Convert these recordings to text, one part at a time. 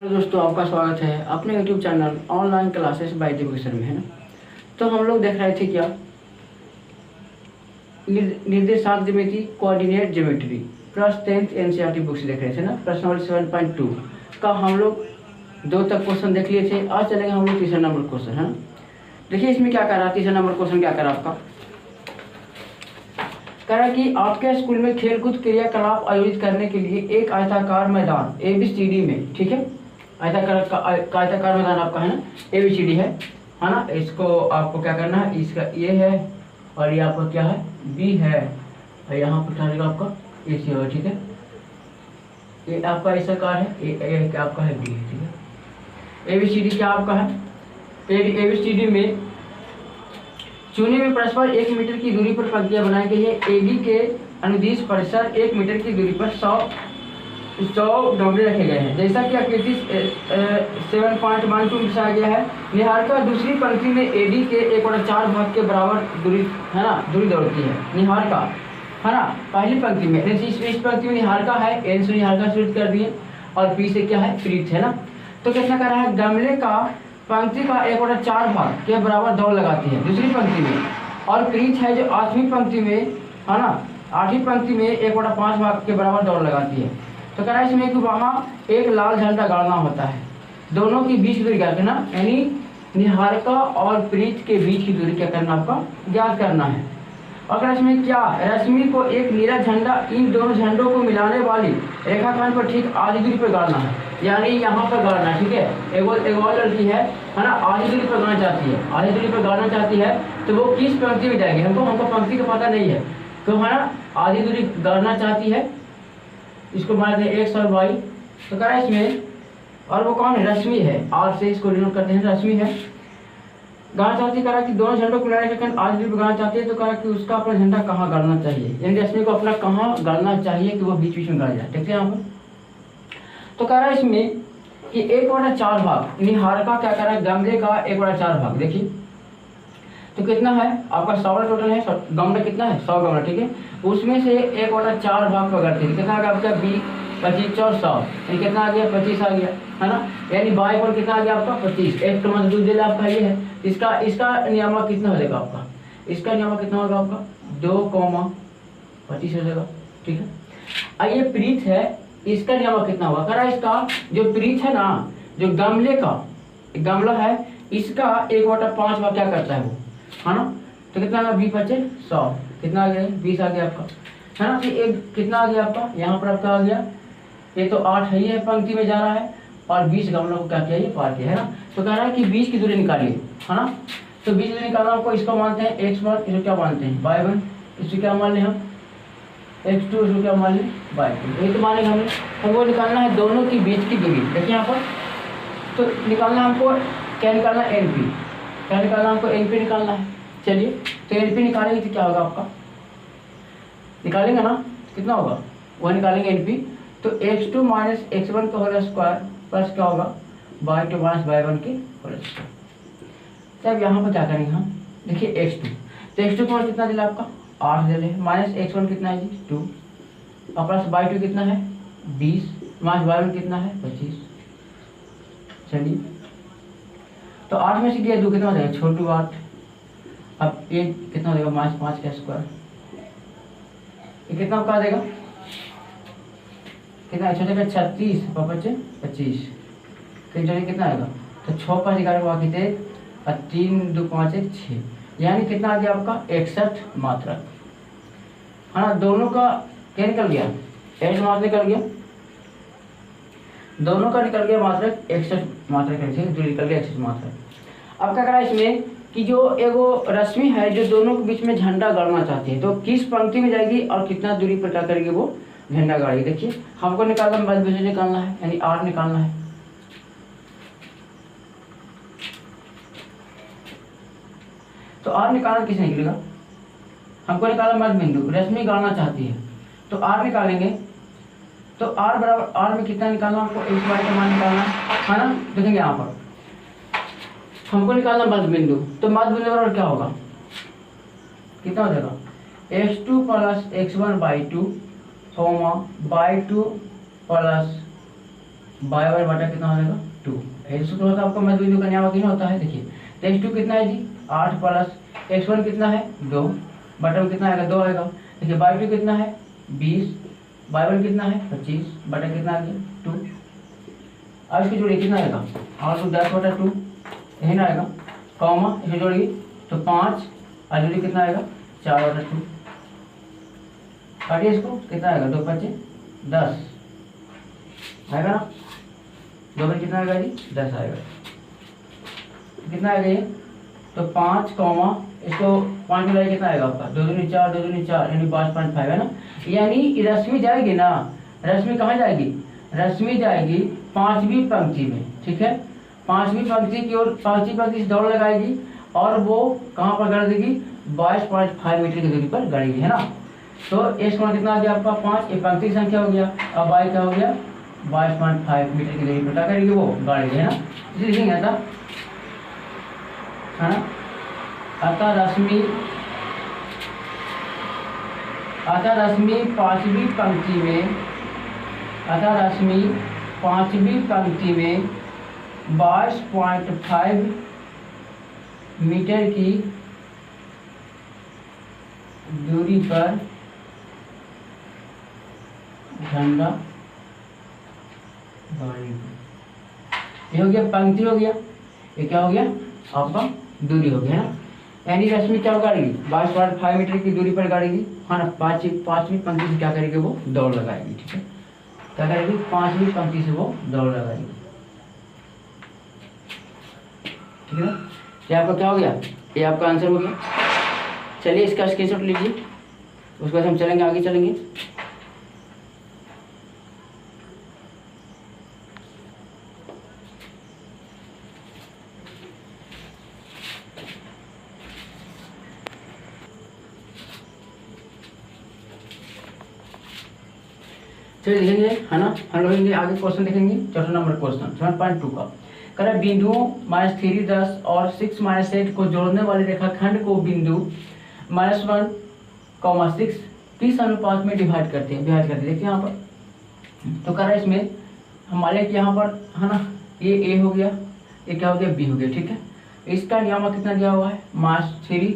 Hello दोस्तों, आपका स्वागत है अपने YouTube channel online classes bye education में, है ना। तो हम लोग देख रहे थे क्या, निर्देशांक ज्यामिति coordinate geometry plus 10th NCERT books देख रहे थे ना। प्रश्नावली 7.2 का हम लोग 2 तक क्वेश्चन देख लिए थे। आज चलेंगे हम लोग तीसरा नंबर क्वेश्चन, है ना। देखिए इसमें क्या कर रहा है, तीसरा नंबर क्वेश्चन क्या कर रहा है आपका, कह रहा है कि आपके स्कूल में खेलकूद क्रियाकलाप आयोजित करने के लिए एक आयताकार मैदान ABCD में, ठीक है, आयताकार मैदान आपका, है ना, ABCD है ना। इसको आपको क्या करना है, इसका ए है और ये आपका क्या है, बी है, और यहाँ पर क्या रहेगा आपका AC होगा, ठीक है। ये आपका आयताकार है, ए क्या आपका है, बी है, ठीक है। ABCD क्या आपका है, ABCD में चूने में परस्पर 1 मीटर की दूरी पर पंक्तियां बनाई गई है। AB के अनुदिश परिसर 1 मीटर की दूरी पर 100 डोंगरे रखे गए हैं। जैसा कि आकृति 7.12 में दर्शाया गया है। निहारिका दूसरी पंक्ति में AD के 1/4 भाग के बराबर दूरी, है ना, दूरी दौड़ती है। निहारिका, है ना, पहली पंक्ति में, इस पंक्ति में निहारिका है, N से निहारिका सूचित कर दिए, और P से क्या है, प्रीत, है ना। तो कितना कर रहा है, गमले का पंक्ति का 1/4 भाग के बराबर दौड़ लगाती है दूसरी पंक्ति में, और प्रीत है जो 8वीं पंक्ति में, है ना, 8वीं पंक्ति में 1/5 भाग के बराबर दौड़ लगाती है। तो कह रहा है इसमें कि वहाँ एक लाल झंडा गाड़ना होता है। दोनों की बीच की दूरी क्या करना, यानी निहारिका और प्रीत के बीच की दूरी क्या करना, आपका ज्ञात करना है। अगर इसमें क्या, रश्मि को एक नीला झंडा इन दोनों झंडों को मिलाने वाली रेखाखंड पर ठीक आधी दूरी पर गाड़ना है, यानी यहाँ पर गाड़ना है, ठीक है। एक और लड़की है ना, आधी दूरी पर गाड़ना चाहती है, आधी दूरी पर गाड़ना चाहती है, तो वो किस पंक्ति में जाएगी, हमको पंक्ति का पता नहीं है, तो है ना, आधी दूरी गाड़ना चाहती है, इसको मानते हैं X और Y। तो कह रहा है इसमें, और वो कौन है, रश्मि है, R से इसको डिनोट करते हैं, रश्मि है। गाना चाहती है, कह रहा कि दोनों झंडों को मिलाने के आज भी गाना चाहती है, तो कह रहा कि उसका अपना झंडा कहाँ गाड़ना चाहिए, यानी रश्मि को अपना कहाँ गाड़ना चाहिए कि वो बीच बीच में गाड़ जाए, देखते हैं यहाँ पर। तो कह रहा है इसमें कि 1/4 भाग, निहारिका क्या कर रहा है, गमले का 1/4 भाग, देखिए तो कितना है आपका, 100 टोटल है, गमला कितना है, 100 गमला, ठीक है। उसमें से 1/4 भाग पकड़ते हैं, कितना आ गया आपका, 20, 25, 100, यानी कितना आ गया, 25 आ गया, है ना। यानी बाई पर कितना आ गया आपका, 25। एक तो मजदूर दिल आपका ये है, इसका नियामक कितना हो जाएगा आपका, इसका नियामक कितना होगा आपका, 2,25 हो जाएगा, ठीक है। अब ये प्रीत है, इसका नियामक कितना होगा, कह रहा है इसका जो प्रीत है ना, जो गमले का गमला है, इसका 1/5 भाग क्या करता है वो, है ना। तो कितना आ गया, 20 बचे 100, कितना आ गया, 20 आ गया आपका, है ना। तो एक कितना आ गया आपका, यहाँ पर आपका आ गया, ये तो 8 है, ये पंक्ति में जा रहा है, और 20 गमलों को क्या किया, ये पार किया, है ना। तो कह रहा है कि 20 की दूरी निकालिए, है ना। तो 20 की दूरी निकालना आपको, इसको मानते हैं X1, इसको क्या मानते हैं, Y1, इसको क्या मान लें हम, X2, इसको क्या मान लें, Y2, ये तो मानेंगे हमको निकालना है दोनों की बीच की दूरी। देखिए यहाँ पर, तो निकालना हमको क्या निकालना है, NP, क्या निकालना हमको, NP निकालना है। चलिए तो NP निकालेंगे तो क्या होगा आपका, निकालेंगे ना, कितना होगा, वह निकालेंगे NP। तो X2 माइनस X1 का होल स्क्वायर प्लस क्या होगा, Y2 माइनस Y1 के होल स्क्वायर। तब यहाँ पर क्या करेंगे हम, देखिए X2, तो X2 को कितना दिला आपका, 8 दे रहे, माइनस X1 कितना है जी, 2, और प्लस Y2 कितना है, 20, माइनस Y1 कितना है, 25। चलिए तो 8 में से दिया 2 कितना हो जाएगा, छोटू 8, अब ये कितना हो जाएगा, माइनस 5 का स्क्वायर, ये कितना का देगा, कितना छोटे का 36 और 25, कितना आएगा, तो 6 5 11 बाकी थे, और 3 2 5 1 6, यानी कितना आ गया आपका, 61 मात्रक, है ना। दोनों का क्या निकल गया, 8 मात्रक निकल गया, दोनों का निकल गया मात्रक 61 मात्रक, जो निकल गया 61 मात्रक। अब क्या करा इसमें कि जो एगो रश्मि है जो दोनों के बीच में झंडा गाड़ना चाहती है, तो किस पंक्ति में जाएगी और कितना दूरी पर क्या करेगी, वो झंडा गाड़ेगी। देखिए हमको निकालना, मध्य बिंदु निकालना है, यानी R निकालना है। तो R निकालना किसने निकलेगा, हमको निकालना मध्य बिंदु, रश्मि गाड़ना चाहती है, तो R निकालेंगे। तो R बराबर, R में कितना निकालना हमको, X Y का मान निकालना है ना। देखेंगे यहाँ पर हमको निकालना मध्य बिंदु, तो मध्य बिंदु बराबर क्या होगा, कितना हो जाएगा, X2 plus X1 by 2 by 2 plus by one बटा कितना हो जाएगा 2। ऐसे सूत्र होता है आपका मध्य बिंदु का न्याय होता है। देखिए तो x2 कितना है जी 8 प्लस x1 कितना है 2 बटा में कितना आएगा 2 आएगा। देखिए y2 कितना है 20 y1 कितना है 25 बटा कितना आ गया 2। अब इसको जोड़िए कितना आएगा 8 10 बटा 2 यही ना आएगा, कॉमा इसको जोड़िए तो 5 और जोड़िए कितना आएगा 4 बटा 2। काटिए इसको कितना आएगा 2 5 10 आएगा ना, 2 में कितना आएगा जी 10 आएगा। कितना आएगा ये तो 5 कॉमा इसको 5 मिलाइए कितना आएगा आपका 2 दूनी 4 2 दूनी 4 यानी 5.5 है ना। यानी रश्मि जाएगी ना, रश्मि कहाँ जाएगी, रश्मि जाएगी 5वीं पंक्ति में, ठीक है 5वीं पंक्ति की ओर 5वीं पंक्ति से दौड़ लगाएगी और वो कहाँ पर गाड़ देगी 22.5 मीटर की दूरी पर गाड़ेगी, है ना। तो इस कोण कितना आ गया आपका 5, ये पंक्ति की संख्या हो गया। अब y क्या हो गया 22.5 मीटर की दूरी पर क्या करेगी वो गाड़ेगी, है ना। इसे लिखेंगे है ना। अतः रश्मि 5वीं पंक्ति में, अतः रश्मि 5वीं पंक्ति में 22.5 मीटर की दूरी पर झंडा गाड़ेगी। ये हो गया पंक्ति हो गया, ये क्या हो गया आपका दूरी हो गया ना। यानी रश्मि क्या गाड़ेगी 22.5 मीटर की दूरी पर गाड़ेगी, हाँ ना। 5वीं पंक्ति से क्या करेगी वो दौड़ लगाएगी, ठीक है क्या करेगी 5वीं पंक्ति से वो दौड़ लगाएगी, ठीक है ना। ये आपका क्या हो गया, ये आपका आंसर हो गया। चलिए इसका स्क्रीनशॉट लीजिए, उसके बाद हम चलेंगे आगे चलेंगे। चलिए देखेंगे है ना, हम लोग आगे क्वेश्चन देखेंगे। चौथा नंबर क्वेश्चन 7.2 का कह रहा है बिंदुओं -3 10 और 6 -8 को जोड़ने वाले रेखाखंड को बिंदु -1, 6 30 अनुपात में डिवाइड करते हैं। देखिए यहाँ पर तो कह रहा है इसमें हमारे यहाँ पर है ना, ये ए हो गया, ये क्या हो गया बी हो गया, ठीक है। इसका नियामक कितना दिया हुआ है -3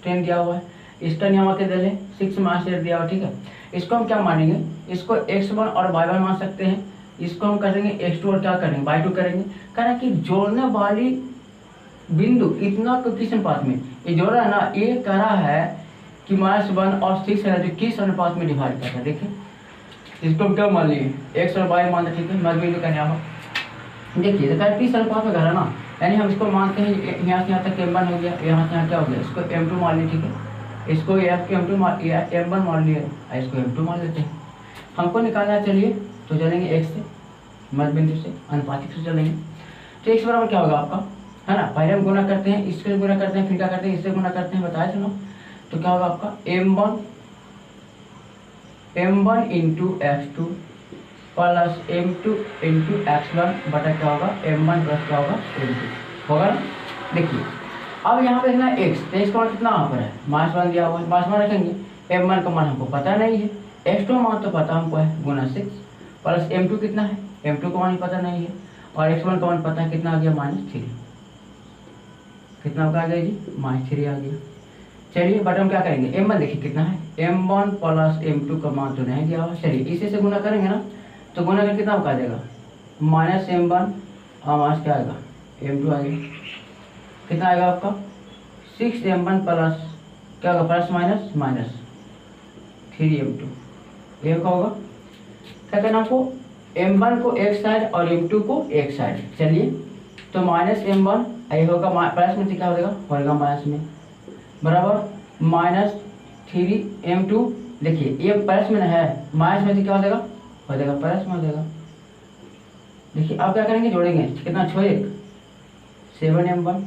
10 दिया हुआ है, इसका नियामक कितना है 6 -8 दिया हुआ, ठीक है। इसको हम क्या मानेंगे, इसको x1 और y1 मान सकते हैं, इसको हम करेंगे x2 और क्या करेंगे y2 करेंगे। कहना कि जोड़ने वाली बिंदु इतना किस अनुपात में ये जोड़ रहा है ना, ये कह रहा है कि -1 और 6 है जो किस अनुपात में डिवाइड करता है। देखिए इसको हम क्या मान लिए x और y मान, ठीक है मध्य बिंदु का नियामक। देखिए तो 30 अनुपात में कह रहा ना, यानी हम इसको मानते हैं यहाँ से यहाँ तक m1 हो गया, यहाँ से यहाँ क्या हो गया, इसको m2 मान लिया, ठीक है। इसको m1 मान लिया, इसको m2 मान लेते हैं। हमको निकालना है, चलिए तो चलेंगे x से मध्य बिंदु से अनुपातिक से चलेंगे। तो x बराबर क्या होगा आपका, है ना। पहले हम गुना करते हैं, इससे गुना करते हैं, फिर क्या करते हैं इससे गुना करते हैं, बताया था ना। तो क्या होगा आपका m1 into x2 plus m2 into x1 बटा क्या होगा m1 प्लस क्या होगा m2 होगा ना। देखिए अब यहाँ पे देखना x, तो x का मान कितना यहाँ पर है -1 दिया हुआ है, -1 रखेंगे। m1 का मान हमको पता नहीं है, x2 मान तो पता हमको है गुना 6 प्लस m2 कितना है, m2 का मान पता नहीं है, और x1 का मान पता है कितना आ गया -3। कितना आ गया जी -3 आ गया। चलिए बट हम क्या करेंगे m1 देखिए कितना है, m1 प्लस m2 का मान तो नहीं दिया हुआ। चलिए इसी से गुना करेंगे ना, तो गुना करके कितना आ जाएगा -m1 और माइनस क्या आएगा m2 आ गया। कितना आएगा आपका 6m1 प्लस क्या होगा प्लस माइनस 3m2। ये क्या होगा, क्या करना आपको m1 को एक साइड और m2 को एक साइड। चलिए तो -m1 ये होगा प्लस में से क्या हो जाएगा माइनस में बराबर -3m2। देखिए ये प्लस में है, माइनस में से क्या हो जाएगा प्लस में हो जाएगा। देखिए अब क्या करेंगे जोड़ेंगे, कितना 6 1 7m1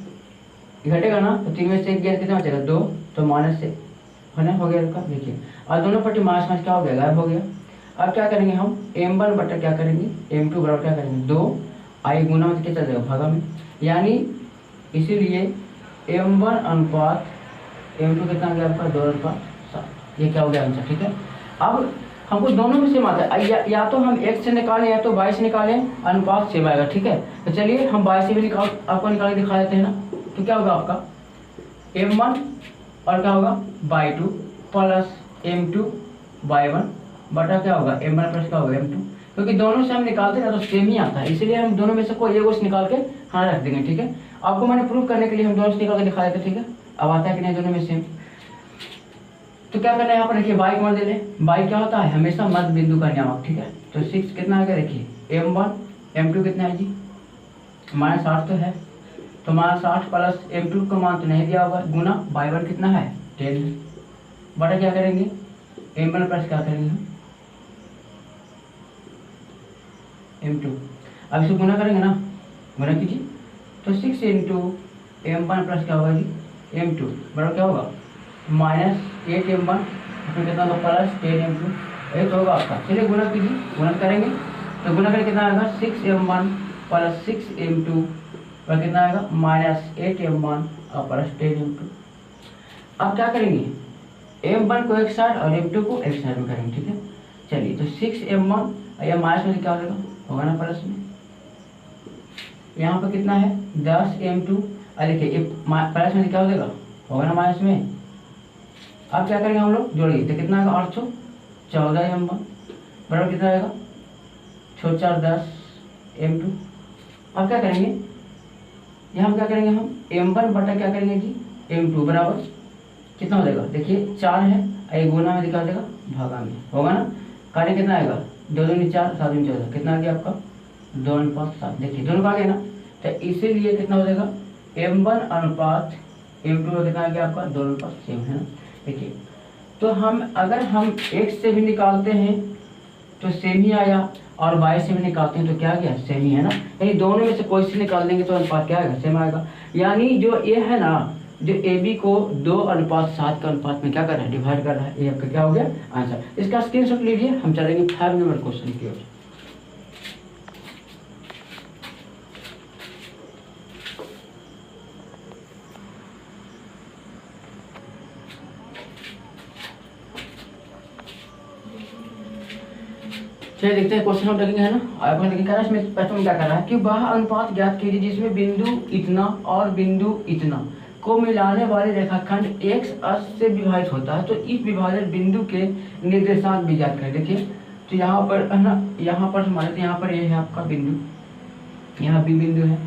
घटेगा ना, तो 3 में से 1 गया कितना बचेगा 2, तो माइनस से है हो गया इसका। देखिए और दोनों पट्टी माइनस में क्या हो गया गायब हो गया। अब क्या करेंगे हम m1 बटा क्या करेंगे m2 बराबर क्या करेंगे 2 आई गुना में क्या चल जाएगा भागा में, यानी इसीलिए m1 अनुपात m2 कितना गया आपका 2 अनुपात 7। ये क्या हो गया आंसर, ठीक है। अब हमको दोनों में सेम आता है, या तो हम x से निकालें या तो y से निकालें, अनुपात सेम आएगा, ठीक है। तो चलिए हम y से भी आपको निकाल के दिखा देते हैं ना। तो क्या होगा आपका m1 और क्या होगा y2 प्लस m2 y1 बटा क्या होगा m1 प्लस क्या होगा m2, क्योंकि दोनों से हम निकालते हैं ना तो सेम ही आता है, इसलिए हम दोनों में से कोई एक निकाल के हाँ रख देंगे, ठीक है। आपको मैंने प्रूव करने के लिए हम दोनों से निकाल के दिखा देते, ठीक है। अब आता है कि नहीं दोनों में सेम। तो क्या करना है यहाँ पर देखिए y मान ले लें, y क्या होता है हमेशा मध्य बिंदु का नियामक, ठीक है। तो 6 कितना आ गया देखिए m1 m2 कितना है जी -8 तो है, तो -8 प्लस m2 का मान तो नहीं दिया होगा, गुना y1 कितना है 10 बटा क्या करेंगे m1 प्लस क्या करेंगे हम m2। अब इसको गुना करेंगे ना, गुना कीजिए तो 6 इंटू m1 प्लस क्या होगा जी m2 बराबर क्या होगा -8 m1 फिर कितना होगा प्लस 10 m2, यही तो होगा आपका। चलिए गुना कीजिए, गुना करेंगे तो गुना करके कितना आएगा 6 m1 प्लस 6 m2 और कितना आएगा -8 m1 और प्लस 10 m2। अब क्या करेंगे m1 को एक साइड और m2 को एक साइड में करेंगे, ठीक है। चलिए तो 6 m1 या माइनस में क्या होगा ना प्लस में, यहाँ पर कितना है 10 m2 और देखिए प्लस में क्या हो जाएगा होगा ना माइनस में। अब क्या करेंगे हम लोग जोड़िए तो कितना आएगा 814 m1 बराबर कितना आएगा 4 10 m2। अब क्या करेंगे यहाँ क्या करेंगे हम m1 बटा क्या करेंगे जी m2 बराबर कितना हो जाएगा देखिए 4 है, ये गुना में दिखा देगा भागा में होगा ना, कार्य कितना आएगा 2 दूनी 4 7 दूनी 14 कितना आ गया आपका 2 अनुपात 7, देखिए दोनों का आ गया ना। तो इसीलिए कितना हो जाएगा m1 अनुपात m2 का कितना आ गया आपका 2 अनुपात सेम है ना। देखिए तो हम अगर हम x से भी निकालते हैं तो सेम ही आया और y से भी निकालते हैं तो क्या गया सेम ही है ना, यानी दोनों में से कोई से निकाल देंगे तो अनुपात क्या आएगा सेम आएगा। यानी जो ये है ना जो AB को 2:7 का अनुपात में क्या कर रहा है डिवाइड कर रहा है, ये आपका क्या हो गया आंसर। इसका स्क्रीनशॉट लीजिए, हम चलेंगे 5 नंबर क्वेश्चन की ओर। चलिए देखते हैं क्वेश्चन हम देखेंगे है ना। आपने देखिए कह इसमें प्रश्न क्या कर रहा है कि वह अनुपात ज्ञात कीजिए जिसमें बिंदु इतना और बिंदु इतना को मिलाने वाले रेखाखंड x अक्ष से विभाजित होता है, तो इस विभाजन बिंदु के निर्देशांक भी ज्ञात करें। देखिए तो यहाँ पर है ना, यहाँ पर मान लेते यहाँ पर ये है आपका बिंदु, यहाँ भी बिंदु है,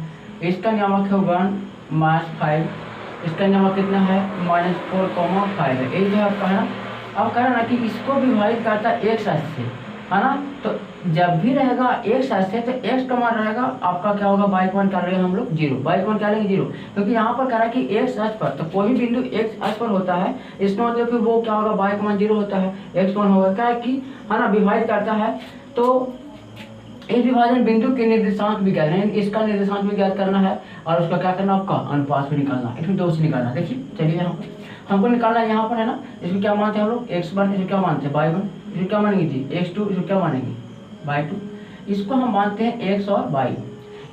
इसका नियामक है 1 -5, इसका नियामक कितना है -4,5 है, यही है आपका है ना। अब कह रहा ना कि इसको विभाजित करता है x अक्ष से है ना, तो जब भी रहेगा x अक्ष है तो x का मान रहेगा आपका क्या होगा y का मान क्या रहेगा हम लोग 0, y का मान क्या लेंगे 0, क्योंकि यहाँ पर कह रहा है कि x अक्ष पर तो कोई भी बिंदु x अक्ष पर होता है, इसका मतलब कि वो क्या होगा y का मान 0 होता है, x मान होगा क्या कि है ना विभाजित करता है। तो इस विभाजन बिंदु के निर्देशांक भी ज्ञात है, इसका निर्देशांक भी ज्ञात करना है और उसका क्या करना आपका अनुपात भी निकालना है, इसमें 2 से निकालना। देखिए चलिए यहाँ पर हमको निकालना है, यहाँ पर है ना इसमें क्या मानते हैं हम लोग x1, इसमें क्या मानते हैं y1, इसमें क्या मानेंगे जी x2, इसमें क्या मानेंगे y2, इसको हम मानते हैं x और y।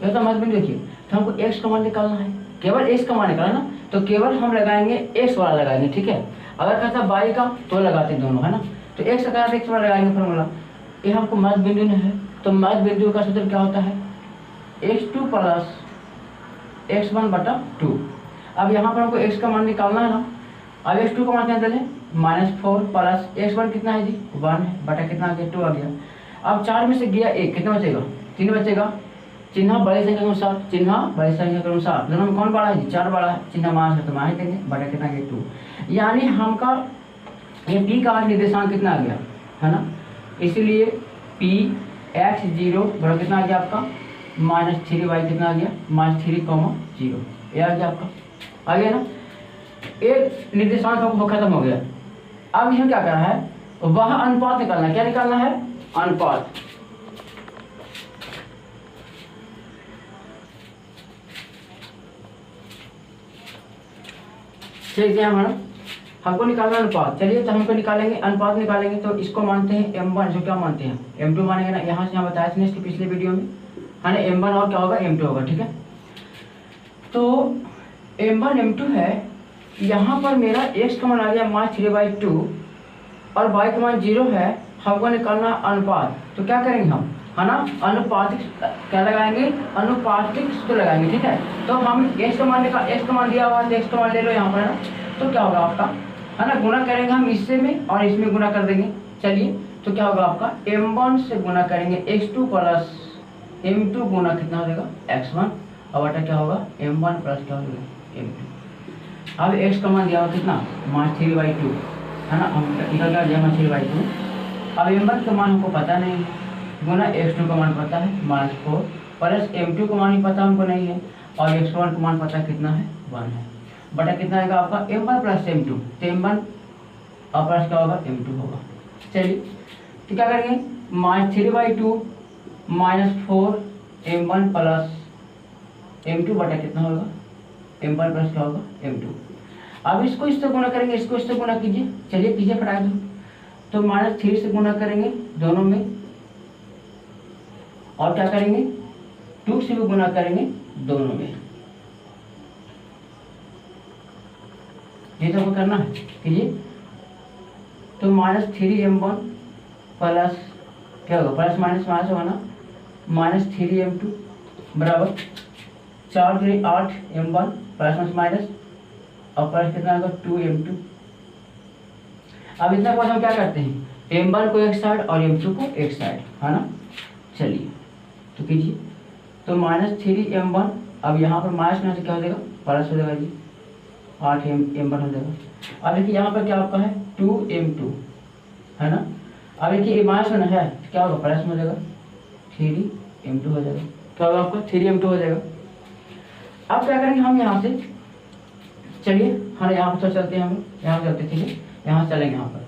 ये तो मत देखिए तो हमको x का मान निकालना है, केवल x का मान निकालना ना, तो केवल हम लगाएंगे x वाला लगाएंगे, ठीक है। अगर कहता है y का तो लगाते हैं दोनों है ना, तो x का x वाला लगाएंगे फॉर्मूला। ये हमको मध्य बिंदु में है तो मध्य बिंदु का सूत्र क्या होता है x2 प्लस x1 बटा 2। अब यहाँ पर हमको x का मान निकालना है ना, अब x2 का मान क्या डालें -4 प्लस x1 कितना है जी 1 है बटा कितना आ गया 2 आ गया। अब 4 में से गया 1 कितना बचेगा 3 बचेगा, चिन्ह बड़ी संख्या के अनुसार, चिन्ह बड़ी संख्या के अनुसार दोनों में कौन बड़ा है जी 4 बड़ा है, चिन्ह मास है तो मास देंगे बटा कितना गया 2। यानी हमका ये p का निर्देशांक कितना आ गया है ना, इसीलिए p x0 बड़ा कितना आ गया आपका -3y कितना आ गया -3,0, ये आ गया आपका आ गया ना। एक निर्देशांक आपको खत्म हो गया। अब यह क्या करना है वह अनुपात निकालना है, क्या निकालना है अनुपात। ठीक है हमारा हमको निकालना अनुपात। चलिए तो हमको निकालेंगे अनुपात निकालेंगे तो इसको मानते हैं m1, जो क्या मानते हैं m2 मानेंगे ना, यहाँ से यहाँ बताया था इसके पिछले वीडियो में है ना, m1 और क्या होगा m2 होगा, ठीक है। तो m1 m2 है, यहाँ पर मेरा x का मान आ गया -3/2 और y का मान 0 है, हमको निकालना अनुपात, तो क्या करेंगे हम, है ना, अनुपातिक क्या लगाएंगे, अनुपातिक सूत्र लगाएंगे, ठीक है। तो हम एक्स का मान दिया हुआ है, एक्स का मान ले लो यहाँ पर, है ना, तो क्या होगा आपका, है ना, गुना करेंगे हम इससे में और इसमें गुना कर देंगे। चलिए, तो क्या होगा आपका, m1 से गुना करेंगे x2 प्लस m2 गुना कितना हो जाएगा x1, और बटा क्या होगा m1 प्लस क्या हो जाएगा m2। अब x का मान दिया हुआ कितना, -3/2, है ना, हम निकल गया -3/2। अब m1 का मान हमको पता नहीं है, गुना x2 का मान पता है -4, प्लस m2 का मान ही पता हमको नहीं है, और x1 का मान पता कितना है 1 है, बटा कितना आएगा आपका m1 प्लस m2, तो m1 और प्लस क्या होगा m2 होगा। चलिए, तो क्या करेंगे, -3/2 -4 m1 प्लस m2 बटा कितना होगा m1 प्लस क्या होगा m2। अब इसको इससे गुना करेंगे, इसको इससे गुना कीजिए, चलिए कीजिए फटाक दो, तो -3 से गुना करेंगे दोनों में, और क्या करेंगे 2 से भी गुना करेंगे दोनों में, ये तो करना है, कीजिए। तो -3m1 प्लस क्या होगा, प्लस माइनस माइनस होगा ना, -3m2 बराबर 4 3 8 m1 प्लस माइनस और प्लस कितना होगा 2m2। अब इतना बात हम क्या करते हैं, m1 को एक साइड और m2 को एक साइड, है ना। चलिए, तो कीजिए, तो -3m1, अब यहाँ पर माइनस में क्या हो जाएगा, प्लस हो जाएगा जी, 8m1 हो जाएगा। अब देखिए यहाँ पर क्या आपका है 2m2, है ना। अब देखिए माइनस में है, क्या होगा प्लस में हो जाएगा 3m2 हो जाएगा, क्या होगा आपका 3m2 हो जाएगा। अब क्या करेंगे हम यहाँ से, चलिए हाँ यहाँ पर चलते हैं, हम यहाँ चलते, ठीक है, यहाँ चलेंगे, यहाँ पर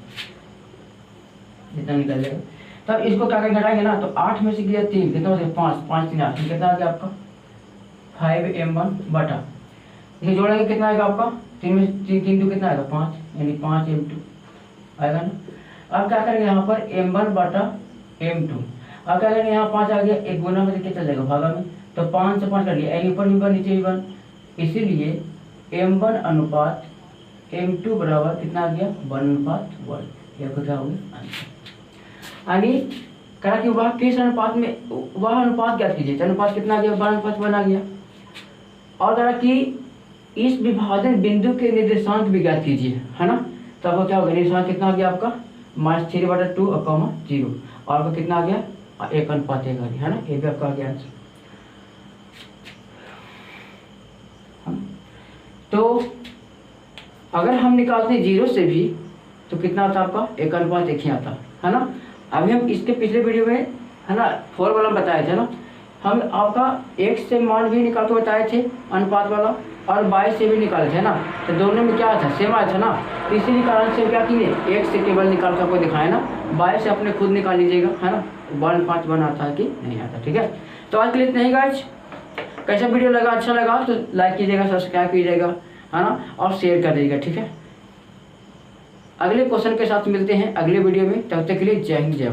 जितना निकल जाएगा। तो अब इसको क्या करेंगे, घटाएंगे ना, तो 8 में से गया 3, कितना हो जाएगा 5, 5 3 8, कितना आ गया आपका 5m1 बटा, इसे जोड़ेंगे कितना आएगा आपका, 3 में 3 2 कितना आएगा 5, यानी 5m2 आएगा ना। अब क्या करेंगे यहाँ पर m1 बटा m2, अब क्या करेंगे यहाँ 5 आ गया, एक गुना में से क्या चल जाएगा भागा में, तो 5 से 5 कर लिया, ऊपर भी 1 नीचे भी 1, इसीलिए m1 अनुपात m2 बराबर कितना आ गया 1:1, यह क्या हो गया आंसर। यानी कहा कि वह किस अनुपात में, वह अनुपात ज्ञात कीजिए, अनुपात कितना आ गया 1:1 आ गया। और कहा कि इस विभाजन बिंदु के निर्देशांक भी ज्ञात कीजिए, है ना। तो आपको क्या होगा, निर्देशांक कितना आ गया आपका -3/2 और 0, और आपको कितना आ गया 1:1 आ गया, है ना, ये भी आपका आ गया आंसर। तो अगर हम निकालते हैं 0 से भी तो कितना आता आपका 1:1 ही आता, है ना। अभी हम इसके पिछले वीडियो में, है ना, फॉर्मूला बताए थे ना, हम आपका x से मान भी निकाल के बताए थे अनुपात वाला, और y से भी निकाले थे ना, तो दोनों में क्या था सेम आया था ना। तो इसी कारण से क्या किए, x से केवल निकाल कर आपको दिखाया ना, y से अपने खुद निकाल लीजिएगा, है ना, 1:1 आता है कि नहीं आता, ठीक है। तो आज के लिए इतना ही गाइस, कैसा वीडियो लगा, अच्छा लगा तो लाइक कीजिएगा, सब्सक्राइब कीजिएगा, है ना, और शेयर कर दीजिएगा, ठीक है। अगले क्वेश्चन के साथ मिलते हैं अगले वीडियो में, तब तक के लिए जय हिंद जय।